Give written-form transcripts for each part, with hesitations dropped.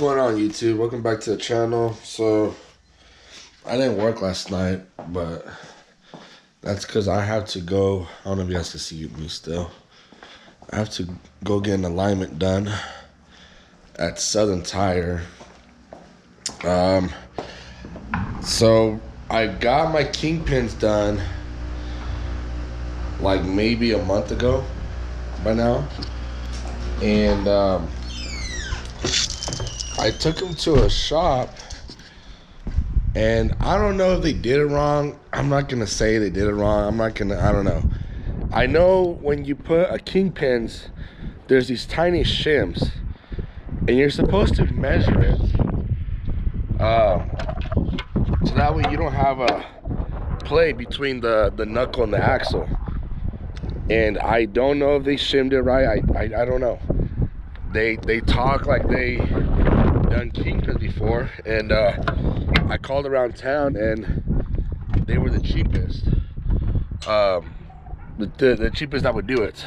going on, YouTube? Welcome back to the channel. So I didn't work last night, but that's because I have to go. I don't know if you guys can see me still. I have to go get an alignment done at Southern Tire. So I got my kingpins done like maybe a month ago by now, and I took them to a shop, and I don't know if they did it wrong. I'm not gonna say they did it wrong. I don't know. I know when you put a kingpins, there's these tiny shims, and you're supposed to measure it, so that way you don't have a play between the knuckle and the axle. And I don't know if they shimmed it right. I don't know. They talk like they done kingpins before, and I called around town, and they were the cheapest. The cheapest that would do it.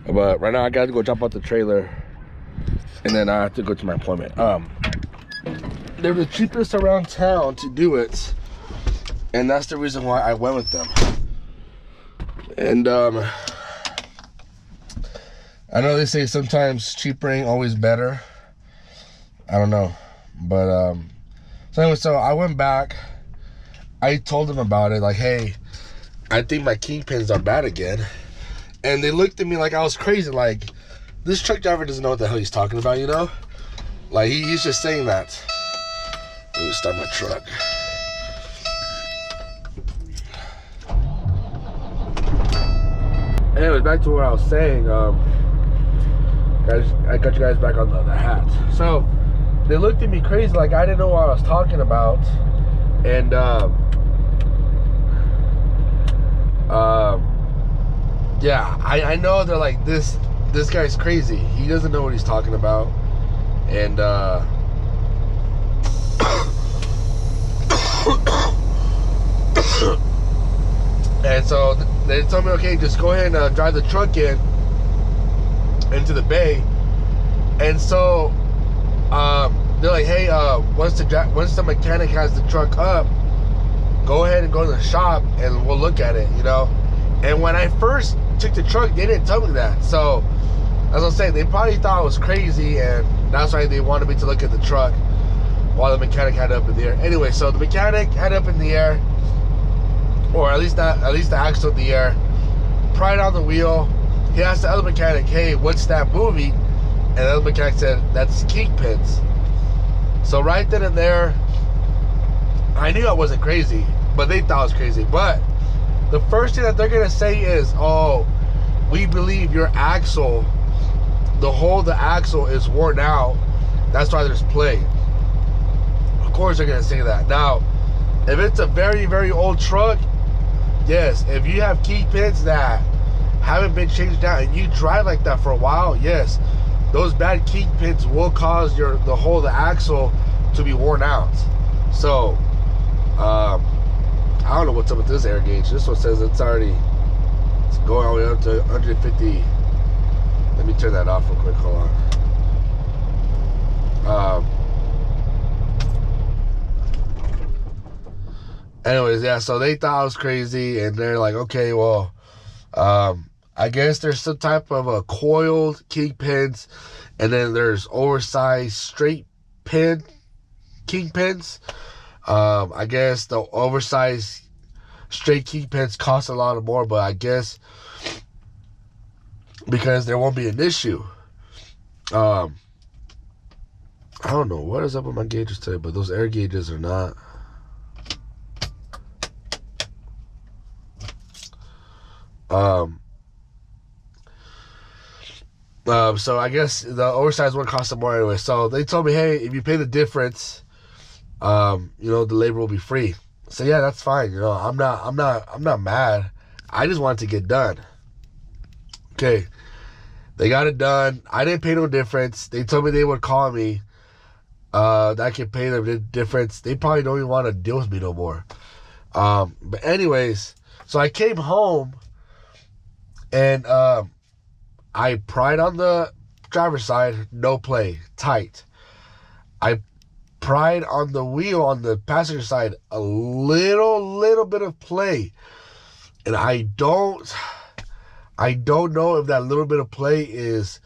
But right now I gotta go jump out the trailer, and then I have to go to my appointment. They're the cheapest around town to do it, and that's the reason why I went with them. And I know they say sometimes cheaper ain't always better. I don't know, but so anyway, so I went back. I told them about it, like, hey, I think my kingpins are bad again. And they looked at me like I was crazy, like, this truck driver doesn't know what the hell he's talking about, you know? Like, he's just saying that. Let me start my truck. Anyways, back to what I was saying. Guys, I got you guys back on the hat. So they looked at me crazy, like I didn't know what I was talking about. And yeah, I know they're like, this guy's crazy. He doesn't know what he's talking about. And and so they told me, okay, just go ahead and drive the truck into the bay. And so they're like, hey, once the mechanic has the truck up, go ahead and go to the shop and we'll look at it, you know. And when I first took the truck, they didn't tell me that. So as I was saying, they probably thought I was crazy, and that's why they wanted me to look at the truck while the mechanic had it up in the air. Anyway, so the mechanic had it up in the air, or at least the axle in the air, pried on the wheel. He asked the other mechanic, hey, what's that moving? And the other mechanic said, that's kingpins. So right then and there, I knew I wasn't crazy, but they thought I was crazy. But the first thing that they're gonna say is, oh, we believe your axle, the hole of the axle is worn out, that's why there's play. Of course they're gonna say that. Now, if it's a very, very old truck, yes. If you have kingpins that haven't been changed out and you drive like that for a while, yes, those bad kingpins will cause the hole of the axle to be worn out. So I don't know what's up with this air gauge. This one says it's going all the way up to 150. Let me turn that off real quick. Hold on. Anyways, yeah, so they thought I was crazy, and they're like, okay, well, I guess there's some type of a coiled kingpins, and then there's oversized straight pin kingpins. I guess the oversized straight kingpins cost a lot more, but I guess because there won't be an issue. I don't know what is up with my gauges today, but those air gauges are not. So I guess the oversized one costs more anyway. So they told me, hey, if you pay the difference, you know, the labor will be free. So yeah, that's fine. You know, I'm not mad. I just wanted to get done. Okay, they got it done. I didn't pay no difference. They told me they would call me. That I could pay them the difference. They probably don't even want to deal with me no more. But anyways, so I came home, and I pried on the driver's side, no play, tight. I pried on the wheel on the passenger side a little bit of play, and I don't know if that little bit of play is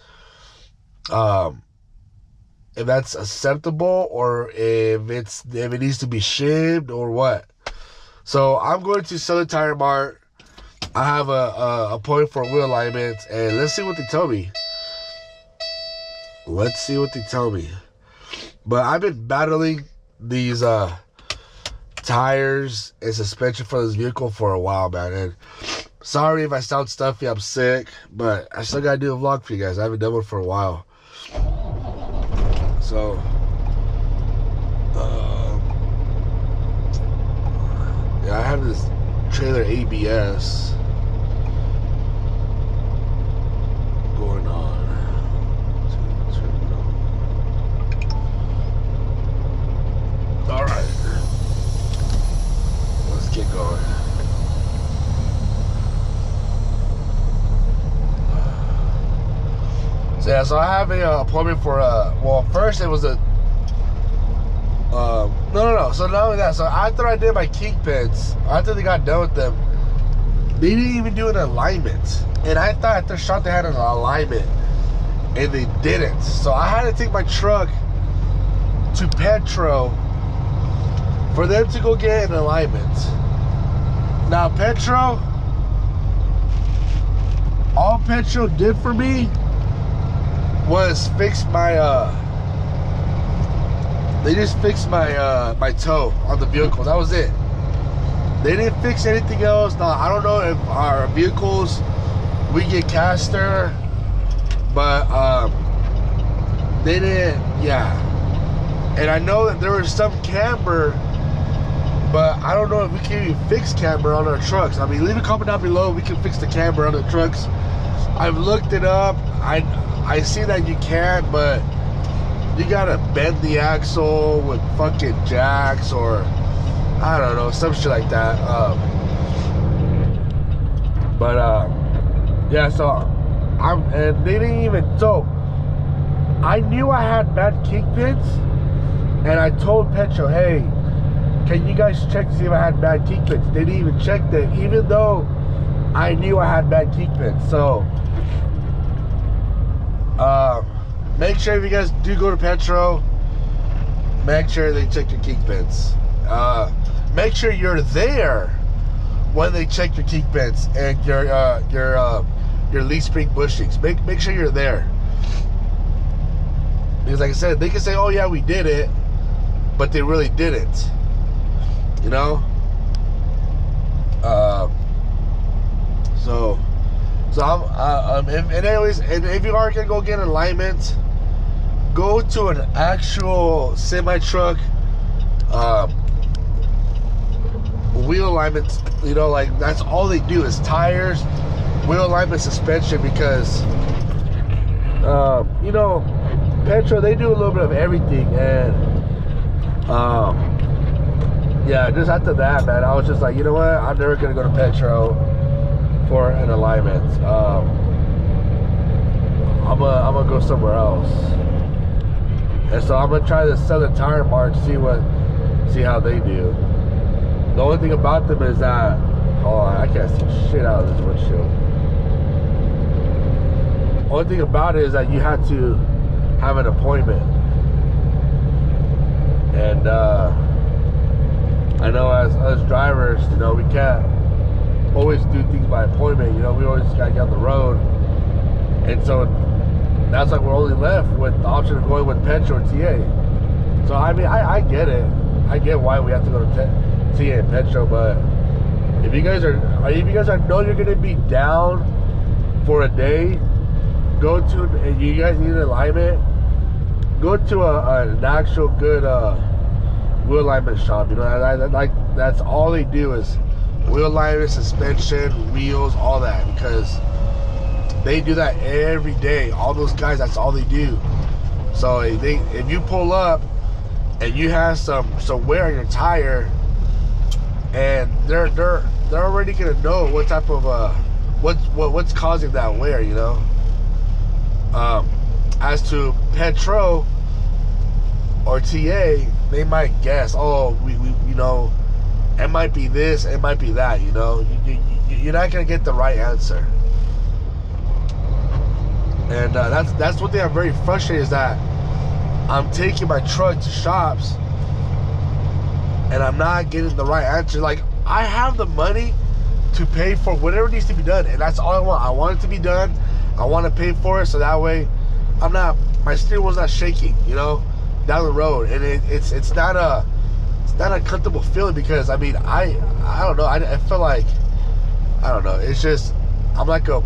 if that's acceptable or if it needs to be shimmed or what. So I'm going to Southern Tire Mart. I have a point for wheel alignment, and let's see what they tell me. But I've been battling these tires and suspension for this vehicle for a while, man. And sorry if I sound stuffy, I'm sick, but I still gotta do a vlog for you guys. I haven't done one for a while. So, yeah, I have this trailer ABS going on. All right, let's get going. So yeah, so I have a appointment for well, first it was a no. So not only that, so after I did my kingpins, after they got done with them, they didn't even do an alignment, and I thought at their shop they had an alignment, and they didn't. So I had to take my truck to Petro for them to go get an alignment. Now Petro, all Petro did for me was fix my they just fixed my my toe on the vehicle. That was it. They didn't fix anything else. Now I don't know if our vehicles we get caster, but they didn't. Yeah, and I know that there was some camber, but I don't know if we can even fix camber on our trucks. I mean, leave a comment down below if we can fix the camber on the trucks. I've looked it up. I see that you can, but you gotta bend the axle with fucking jacks or I don't know, some shit like that. Yeah, so and they didn't even, so I knew I had bad kingpins, and I told Petro, hey, can you guys check to see if I had bad kingpins? They didn't even check that, even though I knew I had bad kingpins. So make sure if you guys do go to Petro, make sure they check your kingpins. Make sure you're there when they check your kingpins and your leaf spring bushings. Make sure you're there, because like I said, they can say, oh yeah, we did it, but they really didn't, you know. So I'm and anyways, and if you are gonna go get an alignment, go to an actual semi truck wheel alignment. You know, like that's all they do is tires, wheel alignment, suspension. Because you know, Petro, they do a little bit of everything. And yeah, just after that, man, I was just like, you know what, I'm never gonna go to Petro for an alignment. I'm gonna go somewhere else. And so I'm gonna try the Southern Tire Mart, see how they do. The only thing about them is that, oh, I can't see shit out of this windshield. Only thing about it is that you have to have an appointment. And I know as drivers, you know, we can't always do things by appointment. You know, we always gotta get on the road. And so that's like we're only left with the option of going with Petro or TA. So I mean, I get it. I get why we have to go to TA and Petro, but if you guys know you're gonna be down for a day, go to, and you guys need an alignment, go to an actual good wheel alignment shop. You know, like that's all they do is wheel alignment, suspension, wheels, all that, because they do that every day. All those guys, that's all they do. So if you pull up and you have some wear on your tire, and they're already gonna know what type of what's causing that wear, you know. As to Petro, or TA, they might guess, oh, we you know, it might be this, it might be that, you know. You're not gonna get the right answer. And that's one thing I'm very frustrated, is that I'm taking my truck to shops and I'm not getting the right answer. Like, I have the money to pay for whatever needs to be done, and that's all I want. I want it to be done. I want to pay for it, so that way my steering wheel's not shaking, you know, down the road. And it's not a comfortable feeling, because I mean, I don't know, I feel like, I don't know, it's just, I'm like a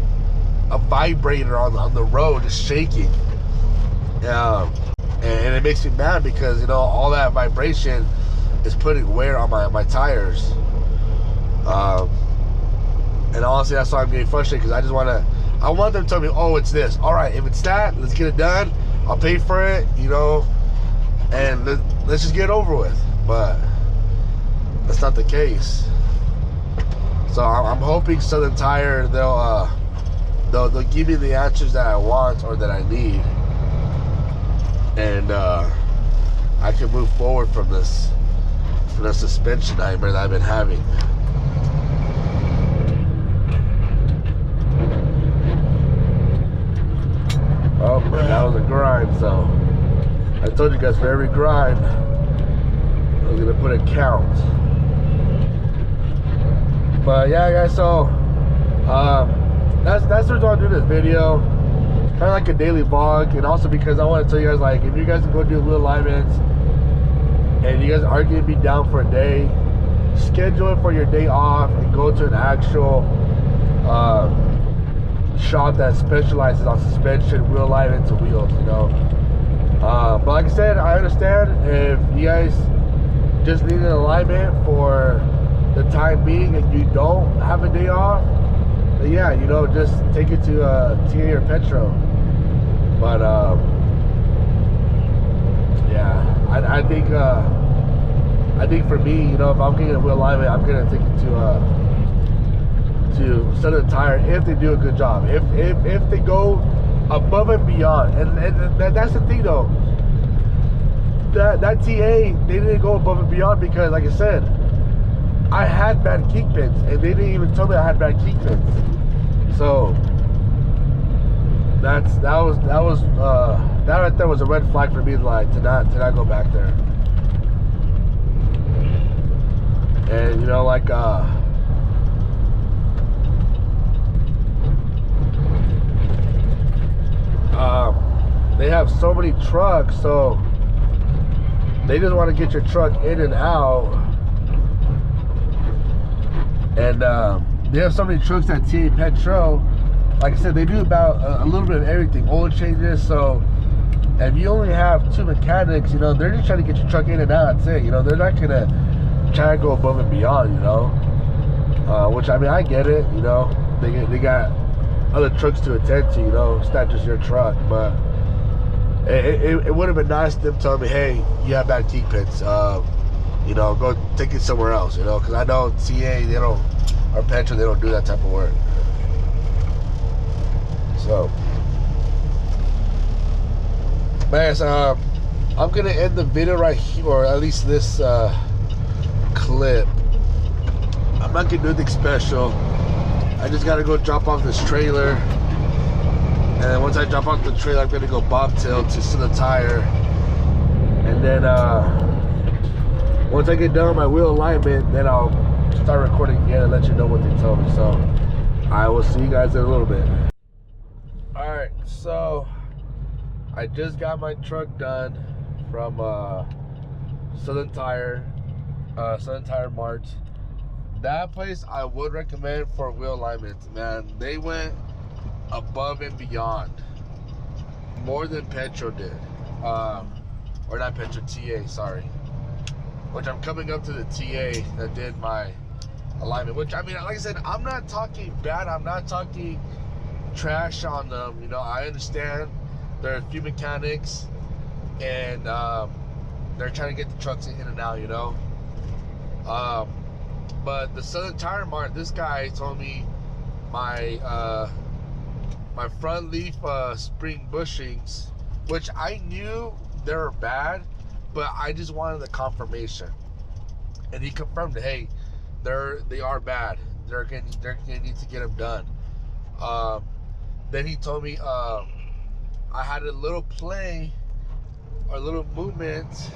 vibrator on the road, just shaking. And it makes me mad, because, you know, all that vibration is putting wear on my tires. And honestly, that's why I'm getting frustrated, because I want them to tell me, oh, it's this. All right, if it's that, let's get it done. I'll pay for it, you know, and let's just get it over with. But that's not the case. So I'm hoping Southern Tire, they'll give me the answers that I want or that I need, and I can move forward from the suspension nightmare that I've been having. Oh, man, that was a grind. So I told you guys, for every grind, I was gonna put a count. But yeah, guys, so that's the reason I do this video, kind of like a daily vlog, and also because I want to tell you guys, like, if you guys can go do wheel alignments and you guys are going to be down for a day, schedule it for your day off and go to an actual shop that specializes on suspension, wheel alignments, and wheels, you know. But like I said, I understand if you guys just need an alignment for the time being and you don't have a day off, then yeah, you know, just take it to TA or Petro. But yeah, I think for me, you know, if I'm getting a wheel alignment, I'm gonna take it to Southern Tire if they do a good job. If they go above and beyond, and that's the thing though. That TA, they didn't go above and beyond, because like I said, I had bad kingpins and they didn't even tell me I had bad kingpins. So that right there was a red flag for me, like, to not go back there. And you know, like they have so many trucks, so they just want to get your truck in and out. And they have so many trucks at TA Petro. Like I said, they do about a little bit of everything, oil changes. So if you only have 2 mechanics, you know, they're just trying to get your truck in and out. That's it. You know, they're not gonna try to go above and beyond, you know. Which, I mean, I get it. You know, they got other trucks to attend to. You know, it's not just your truck. But it would have been nice to them telling me, hey, you have bad kingpins. You know, go take it somewhere else. You know, because I know TA, they don't, or Petro, they don't do that type of work. So, man, so, I'm gonna end the video right here, or at least this clip. I'm not gonna do anything special. I just gotta go drop off this trailer, and then once I drop off the trailer, I'm gonna go bobtail to Southern Tire, and then once I get done with my wheel alignment, then I'll start recording again and let you know what they told me. So I will see you guys in a little bit. Alright, so I just got my truck done from Southern Tire Mart. That place I would recommend for wheel alignments, man. They went above and beyond, more than Petro did, or not Petro, TA, sorry. Which I'm coming up to the TA that did my alignment. Which, I mean, like I said, I'm not talking bad. I'm not talking trash on them. You know, I understand there are a few mechanics, and they're trying to get the trucks in and out. You know, but the Southern Tire Mart, this guy told me my my front leaf spring bushings, which I knew they were bad, but I just wanted the confirmation, and he confirmed, hey, they are bad. They're gonna need to get them done. Then he told me I had a little play or a little movement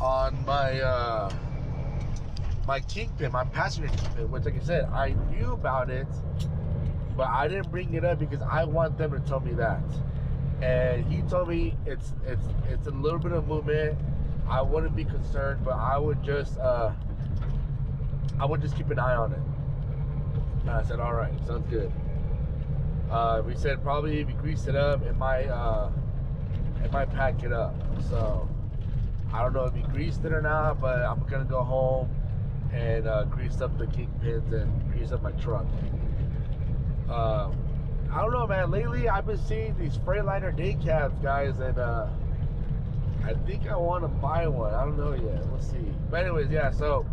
on my my kingpin, my passenger kingpin, which, like I said, I knew about it, but I didn't bring it up because I want them to tell me that. And he told me it's a little bit of movement. I wouldn't be concerned, but I would just keep an eye on it. And I said, all right, sounds good. We said probably if you grease it up, it might pack it up. So I don't know if he greased it or not, but I'm gonna go home and grease up the kingpins and grease up my truck. I don't know, man. Lately, I've been seeing these Freightliner day cabs, guys, and I think I want to buy one. I don't know yet. We'll see. But anyways, yeah. So,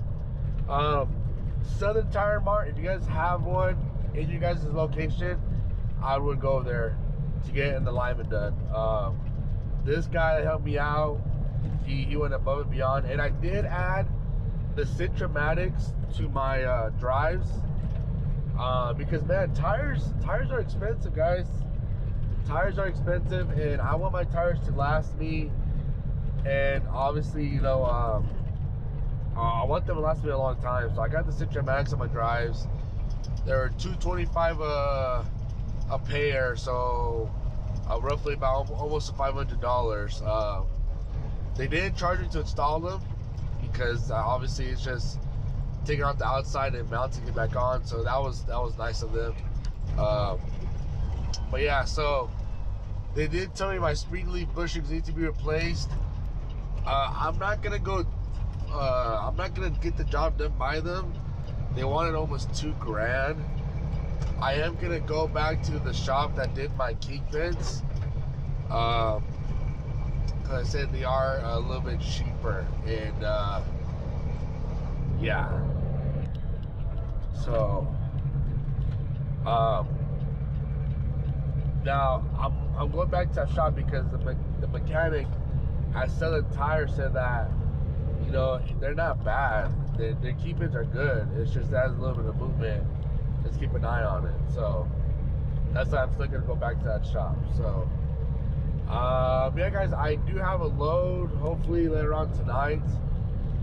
Southern Tire Mart. If you guys have one in your guys' location, I would go there to get an alignment done. This guy that helped me out, he went above and beyond, and I did add the Citromatics to my drives. Because, man, tires are expensive, guys. Tires are expensive, and I want my tires to last me. And obviously, you know, I want them to last me a long time. So I got the Citromatics on my drives. They're $225 a pair, so roughly about almost $500. They didn't charge me to install them because obviously it's just taking out the outside and mounting it back on, so that was nice of them. But yeah, so they did tell me my spring leaf bushings need to be replaced. I'm not gonna get the job done by them. They wanted almost $2,000. I am gonna go back to the shop that did my kingpins, because I said they are a little bit cheaper, and yeah. So, now I'm going back to that shop because the mechanic at Southern Tire said that, you know, they're not bad. Their keypins are good. It's just that has a little bit of movement. Let's keep an eye on it. So that's why I'm still gonna go back to that shop. So, yeah, guys, I do have a load. Hopefully later on tonight.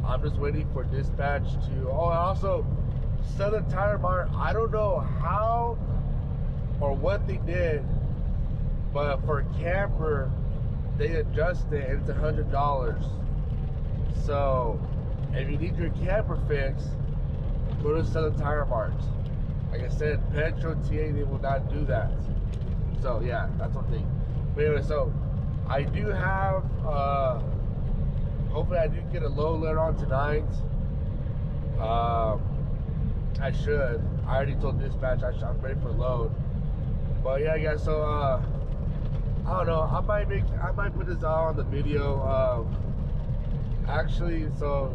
I'm just waiting for dispatch to. Oh, and also Southern Tire Mart. I don't know how or what they did, but for a camper, they adjust it and it's $100. So if you need your camper fixed, go to Southern Tire Mart. Like I said, Petro TA, they will not do that. So yeah, that's one thing. But anyway, so I do have. Hopefully I do get a load later on tonight. I should. I already told dispatch I'm ready for a load. But yeah, guys. So I don't know. I might put this out on the video. Actually, so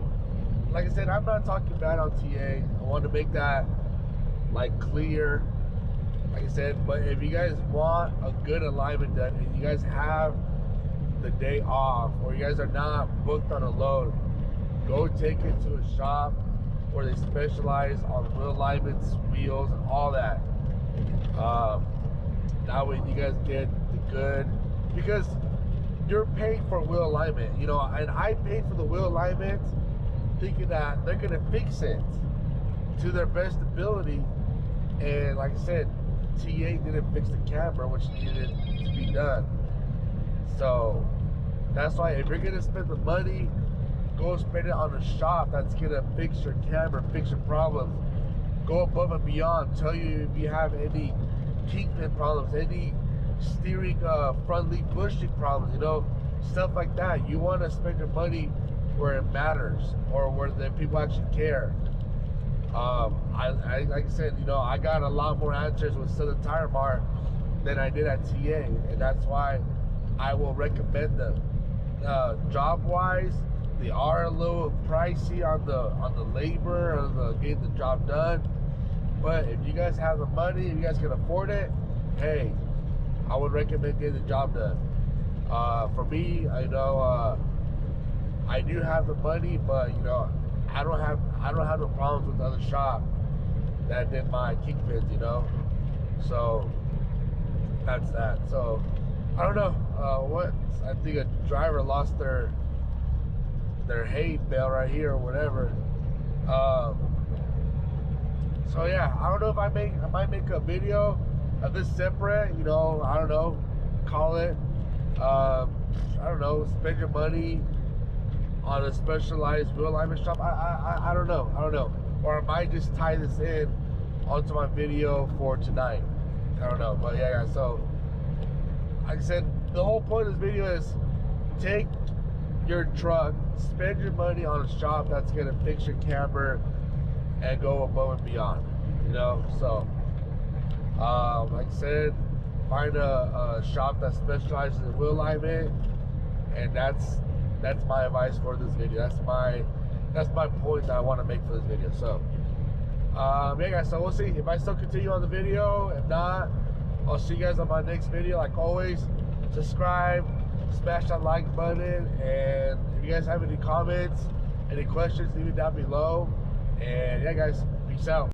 like I said, I'm not talking bad on TA. I want to make that like clear. Like I said, but if you guys want a good alignment done and you guys have the day off, or you guys are not booked on a load, go take it to a shop where they specialize on wheel alignments, wheels, and all that. That way you guys get the good, because you're paying for wheel alignment, you know, and I paid for the wheel alignment thinking that they're gonna fix it to their best ability, and like I said, TA didn't fix the camera, which needed to be done. So that's why if you're gonna spend the money, go spend it on a shop that's gonna fix your camera, fix your problems, go above and beyond, tell you if you have any kingpin problems, any steering front leaf bushing problems, you know, stuff like that. You want to spend your money where it matters, or where the people actually care. I like I said, you know, I got a lot more answers with Southern Tire Mart than I did at TA, and that's why I will recommend them. Job wise, they are a little pricey on the labor, on the getting the job done. But if you guys have the money, if you guys can afford it, hey, I would recommend getting the job done. For me, I know I do have the money, but you know, I don't have no problems with the other shop that did my kingpins, you know. So that's that. So I don't know what. I think a driver lost their hay bale right here or whatever. So yeah, I don't know if I might make a video of this separate. You know, I don't know, call it. I don't know, spend your money on a specialized wheel alignment shop. I don't know. Or I might just tie this in onto my video for tonight. I don't know. But yeah, guys, so like I said, the whole point of this video is take your truck, spend your money on a shop that's gonna fix your camber and go above and beyond. You know, so like I said, find a shop that specializes in wheel alignment, and that's my advice for this video. That's my point that I want to make for this video. So yeah, guys, so we'll see if I still continue on the video. If not, I'll see you guys on my next video. Like always, subscribe, smash that like button, and if you guys have any comments, any questions, leave it down below. And yeah, guys, peace out.